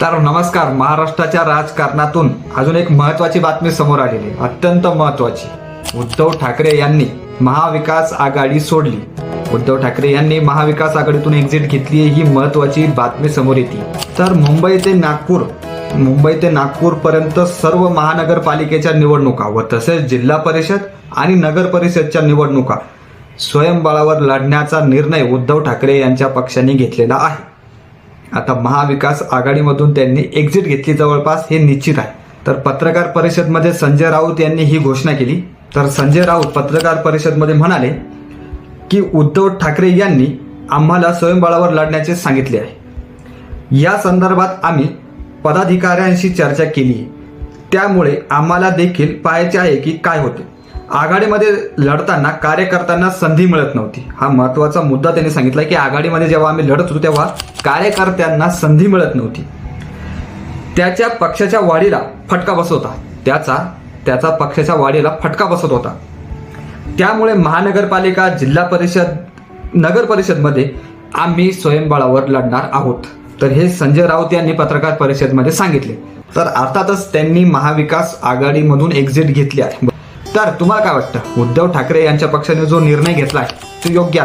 तर नमस्कार. महाराष्ट्राच्या राजकारणातून अजून एक महत्वाची बातमी समोर आलेली आहे, अत्यंत महत्वाची. उद्धव ठाकरे यांनी महाविकास आघाडी सोडली. उद्धव ठाकरे यांनी महाविकास आघाडीतून एक्झिट घेतली ही महत्वाची बातमी समोर येते. तर मुंबई ते नागपूर पर्यंत सर्व महानगरपालिकेच्या निवडणुका व तसेच जिल्हा परिषद आणि नगर परिषदच्या निवडणुका स्वयंबळावर लढण्याचा निर्णय उद्धव ठाकरे यांच्या पक्षाने घेतलेला आहे. आता महाविकास आघाडीमधून त्यांनी एक्झिट घेतली, जवळपास हे निश्चित आहे. तर पत्रकार परिषदमध्ये संजय राऊत यांनी ही घोषणा केली. तर संजय राऊत पत्रकार परिषदमध्ये म्हणाले की उद्धव ठाकरे यांनी आम्हाला स्वयंबळावर लढण्याचे सांगितले आहे. या संदर्भात आम्ही पदाधिकाऱ्यांशी चर्चा केली, त्यामुळे आम्हाला देखील पाहायचे आहे की काय होते. आघाडीमध्ये लढताना कार्यकर्त्यांना संधी मिळत नव्हती. हा महत्वाचा मुद्दा त्यांनी सांगितला की आघाडीमध्ये जेव्हा आम्ही लढत होतो तेव्हा कार्यकर्त्यांना संधी मिळत नव्हती. त्याच्या पक्षाच्या वाढीला फटका बसत होता. त्याचा पक्षाच्या वाढीला फटका बसत होता. त्यामुळे महानगरपालिका, जिल्हा परिषद, नगर परिषदमध्ये आम्ही स्वयंबळावर लढणार आहोत. तर हे संजय राऊत यांनी पत्रकार परिषदमध्ये सांगितले. तर अर्थातच त्यांनी महाविकास आघाडीमधून एक्झिट घेतली आहे. तर तुम्हाला काय वाटतं, उद्धव ठाकरे यांच्या पक्षाने जो निर्णय घेतला आहे तो योग्य आहे?